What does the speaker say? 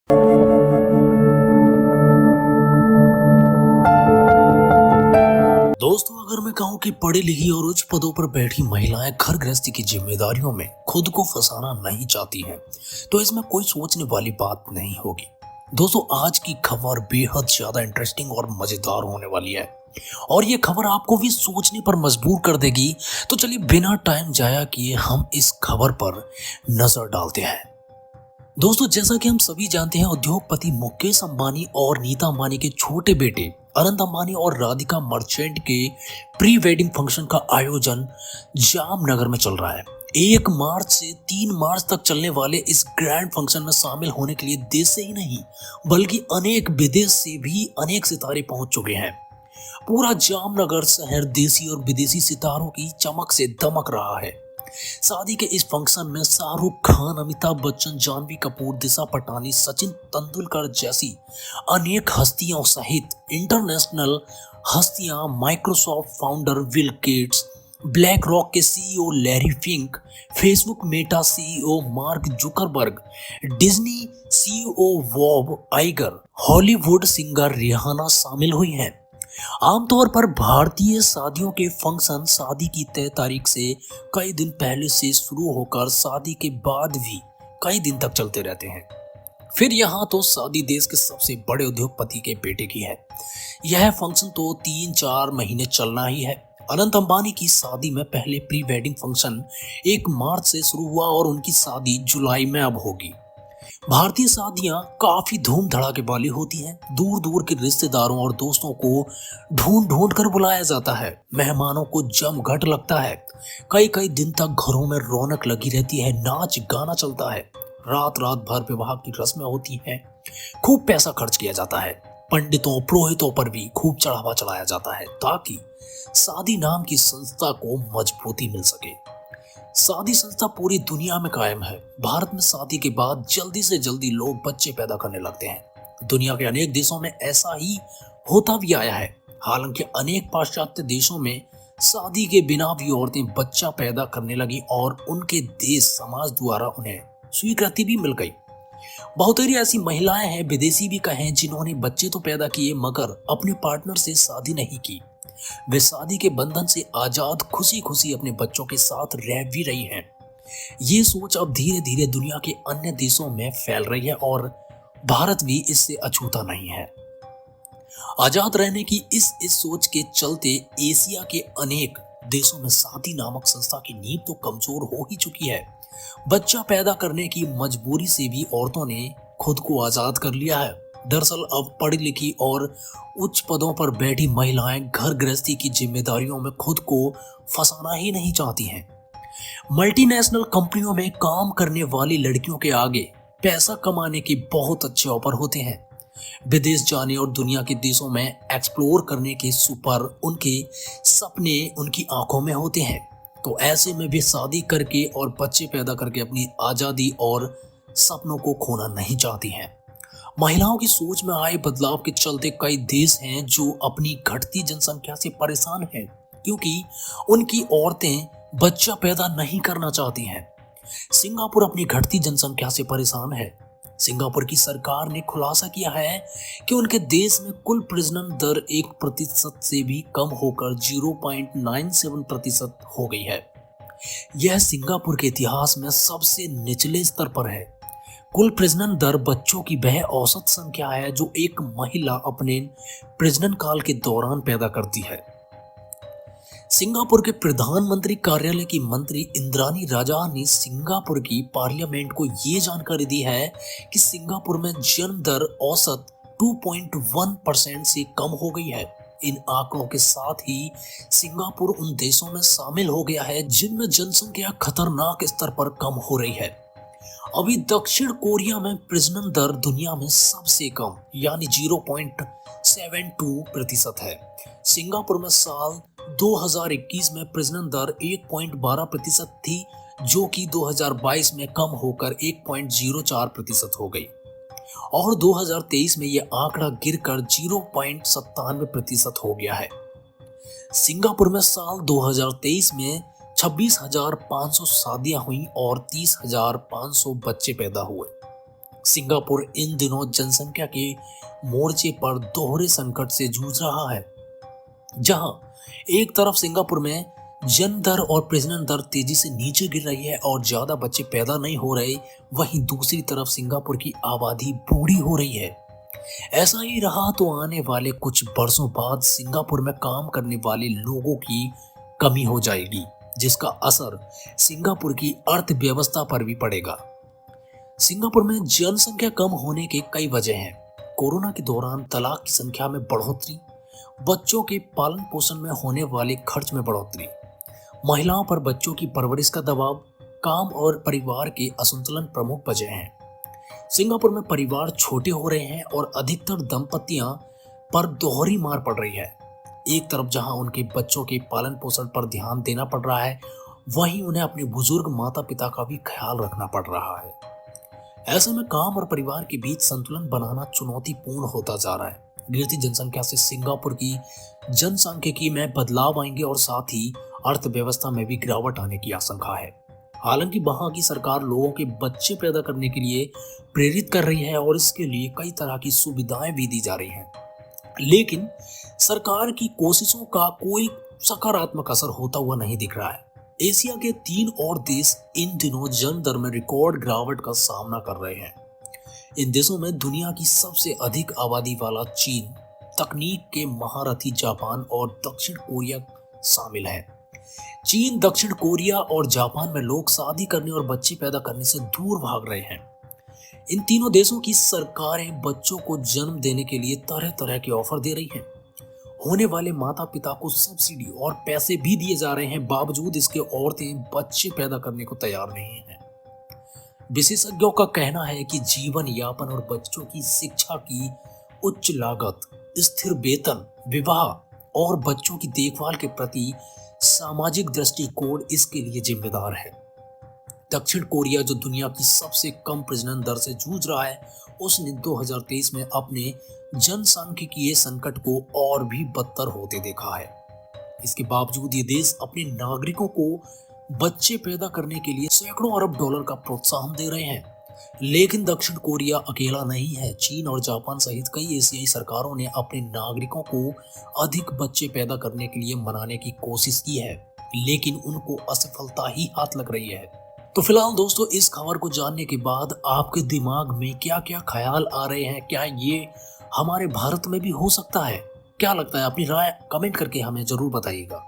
दोस्तों, अगर मैं कहूं कि पढ़ी लिखी और उच्च पदों पर बैठी महिलाएं घर गृहस्थी की जिम्मेदारियों में खुद को फंसाना नहीं चाहती हैं, तो इसमें कोई सोचने वाली बात नहीं होगी। दोस्तों, आज की खबर बेहद ज्यादा इंटरेस्टिंग और मजेदार होने वाली है और ये खबर आपको भी सोचने पर मजबूर कर देगी। तो चलिए बिना टाइम जाया किए हम इस खबर पर नजर डालते हैं। दोस्तों, जैसा कि हम सभी जानते हैं, उद्योगपति मुकेश अंबानी और नीता अंबानी के छोटे बेटे अनंत अंबानी और राधिका मर्चेंट के प्री वेडिंग फंक्शन का आयोजन जामनगर में चल रहा है। 1 मार्च से 3 मार्च तक चलने वाले इस ग्रैंड फंक्शन में शामिल होने के लिए देश से ही नहीं बल्कि अनेक विदेश से भी अनेक सितारे पहुंच चुके हैं। पूरा जामनगर शहर देसी और विदेशी सितारों की चमक से दमक रहा है। शादी के इस फंक्शन में शाहरुख खान, अमिताभ बच्चन, जानवी कपूर, दिशा पटानी, सचिन तेंदुलकर जैसी अनेक हस्तियों सहित इंटरनेशनल हस्तियां, Microsoft founder Bill Gates, BlackRock के CEO Larry Fink, Facebook Meta CEO Mark Zuckerberg, Disney CEO Bob Iger, Hollywood singer Rihanna शामिल हुई हैं। आमतौर पर भारतीय शादियों के फंक्शन शादी की तय तारीख से कई दिन पहले से शुरू होकर शादी के बाद भी कई दिन तक चलते रहते हैं। फिर यहाँ तो शादी देश के सबसे बड़े उद्योगपति के बेटे की है। यह फंक्शन तो 3-4 महीने चलना ही है। अनंत अंबानी की शादी में पहले प्री वेडिंग फंक्शन 1 मार्च से शुरू हुआ और उनकी शादी जुलाई में अब होगी। भारतीय शादियां काफी धूम धड़ाके वाली होती हैं। दूर दूर के रिश्तेदारों और दोस्तों को ढूंढ ढूंढ कर बुलाया जाता है। मेहमानों को जमघट लगता है। कई कई दिन तक घरों में रौनक लगी रहती है। नाच गाना चलता है। रात रात भर विवाह की रस्में होती हैं। खूब पैसा खर्च किया जाता है। पंडितों पुरोहितों पर भी खूब चढ़ावा चढ़ाया जाता है ताकि शादी नाम की संस्था को मजबूती मिल सके। शादी संस्था पूरी दुनिया में कायम है। भारत में शादी के बाद जल्दी से जल्दी लोग बच्चे पैदा करने लगते हैं। दुनिया के अनेक देशों में ऐसा ही होता भी आया है। हालांकि अनेक पाश्चात्य देशों में शादी के बिना भी औरतें बच्चा पैदा करने लगी और उनके देश समाज द्वारा उन्हें स्वीकृति भी मिल गई। बहुत सारी ऐसी महिलाएं हैं, विदेशी भी कहें, जिन्होंने बच्चे तो पैदा किए मगर अपने पार्टनर से शादी नहीं की। वे शादी के बंधन से आजाद खुशी खुशी अपने बच्चों के साथ रह भी रही हैं। ये सोच अब धीरे धीरे दुनिया के अन्य देशों में फैल रही है और भारत भी इससे अछूता नहीं है। आजाद रहने की इस सोच के चलते एशिया के अनेक देशों में शादी नामक संस्था की नींव तो कमजोर हो ही चुकी है। बच्चा पैदा करने की मजबूरी से भी औरतों ने खुद को आजाद कर लिया है। दरअसल अब पढ़ी लिखी और उच्च पदों पर बैठी महिलाएं घर गृहस्थी की जिम्मेदारियों में खुद को फंसाना ही नहीं चाहती हैं। मल्टीनेशनल कंपनियों में काम करने वाली लड़कियों के आगे पैसा कमाने के बहुत अच्छे ऑफर होते हैं। विदेश जाने और दुनिया के देशों में एक्सप्लोर करने के सुपर उनके सपने उनकी आंखों में होते हैं। तो ऐसे में भी शादी करके और बच्चे पैदा करके अपनी आजादी और सपनों को खोना नहीं चाहती हैं। महिलाओं की सोच में आए बदलाव के चलते कई देश हैं जो अपनी घटती जनसंख्या से परेशान हैं, क्योंकि उनकी औरतें बच्चा पैदा नहीं करना चाहती हैं। सिंगापुर अपनी घटती जनसंख्या से परेशान है। सिंगापुर की सरकार ने खुलासा किया है कि उनके देश में कुल प्रजनन दर 1% से भी कम होकर 0.97% हो गई है। यह सिंगापुर के इतिहास में सबसे निचले स्तर पर है। कुल प्रजनन दर बच्चों की वह औसत संख्या है जो एक महिला अपने प्रजनन काल के दौरान पैदा करती है। सिंगापुर के प्रधानमंत्री कार्यालय की मंत्री इंद्रानी राजा ने सिंगापुर की पार्लियामेंट को ये जानकारी दी है कि सिंगापुर में जन्म दर औसत 2.1% से कम हो गई है। इन आंकड़ों के साथ ही सिंगापुर उन देशों में शामिल हो गया है जिनमें जनसंख्या खतरनाक स्तर पर कम हो रही है। अभी दक्षिण कोरिया में प्रजनन दर दुनिया में सबसे कम यानी 0.72% है। सिंगापुर में साल 2021 में प्रजनन दर 1.12% थी, जो कि 2022 में कम होकर 1.04% हो गई और 2023 में यह आंकड़ा गिरकर 0.97% हो गया है। सिंगापुर में साल 2023 में 26,500 शादियां हुई और 30,500 बच्चे पैदा हुए। सिंगापुर इन दिनों जनसंख्या के मोर्चे पर दोहरे संकट से जूझ रहा है, जहां एक तरफ सिंगापुर में जन्म दर और प्रजनन दर तेजी से नीचे गिर रही है और ज्यादा बच्चे पैदा नहीं हो रहे, वहीं दूसरी तरफ सिंगापुर की आबादी बूढ़ी हो रही है। ऐसा ही रहा तो आने वाले कुछ वर्षों बाद सिंगापुर में काम करने वाले लोगों की कमी हो जाएगी, जिसका असर सिंगापुर की अर्थव्यवस्था पर भी पड़ेगा। सिंगापुर में जनसंख्या कम होने के कई वजह हैं। कोरोना के दौरान तलाक की संख्या में बढ़ोतरी, बच्चों के पालन पोषण में होने वाले खर्च में बढ़ोतरी, महिलाओं पर बच्चों की परवरिश का दबाव, काम और परिवार के असंतुलन प्रमुख वजह हैं। सिंगापुर में परिवार छोटे हो रहे हैं और अधिकतर दंपतियां पर दोहरी मार पड़ रही है। एक तरफ जहां उनके बच्चों के पालन पोषण पर ध्यान देना पड़ रहा है, वहीं उन्हें अपने बुजुर्ग माता पिता का भी ख्याल रखना पड़ रहा है। ऐसे में काम और परिवार के बीच संतुलन बनाना चुनौतीपूर्ण होता जा रहा है। गिरती जनसंख्या से सिंगापुर की जनसांख्यिकी में बदलाव आएंगे और साथ ही अर्थव्यवस्था में भी गिरावट आने की आशंका है। हालांकि वहां की सरकार लोगों के बच्चे पैदा करने के लिए प्रेरित कर रही है और इसके लिए कई तरह की सुविधाएं भी दी जा रही हैं, लेकिन सरकार की कोशिशों का कोई सकारात्मक असर होता हुआ नहीं दिख रहा है। एशिया के 3 और देश इन दिनों जन्म दर में रिकॉर्ड गिरावट का सामना कर रहे हैं। इन देशों में दुनिया की सबसे अधिक आबादी वाला चीन, तकनीक के महारथी जापान और दक्षिण कोरिया शामिल है। चीन, दक्षिण कोरिया और जापान में लोग शादी करने और बच्चे पैदा करने से दूर भाग रहे हैं। इन तीनों देशों की सरकारें बच्चों को जन्म देने के लिए तरह तरह के ऑफर दे रही हैं। होने वाले माता पिता को सब्सिडी और पैसे भी दिए जा रहे हैं, बावजूद इसके औरतें बच्चे पैदा करने को तैयार नहीं हैं। विशेषज्ञों का कहना है कि जीवन यापन और बच्चों की शिक्षा की उच्च लागत, स्थिर वेतन, विवाह और बच्चों की देखभाल के प्रति सामाजिक दृष्टिकोण इसके लिए जिम्मेदार है। दक्षिण कोरिया, जो दुनिया की सबसे कम प्रजनन दर से जूझ रहा है, उसने 2023 में अपने जनसांख्यिकीय संकट को और भी बदतर होते देखा है। इसके बावजूद ये देश अपने नागरिकों को बच्चे पैदा करने के लिए सैकड़ों अरब डॉलर का प्रोत्साहन दे रहे हैं। लेकिन दक्षिण कोरिया अकेला नहीं है। चीन और जापान सहित कई एशियाई सरकारों ने अपने नागरिकों को अधिक बच्चे पैदा करने के लिए मनाने की कोशिश की है, लेकिन उनको असफलता ही हाथ लग रही है। तो फिलहाल दोस्तों, इस खबर को जानने के बाद आपके दिमाग में क्या क्या ख्याल आ रहे हैं? क्या ये हमारे भारत में भी हो सकता है? क्या लगता है? अपनी राय कमेंट करके हमें जरूर बताइएगा।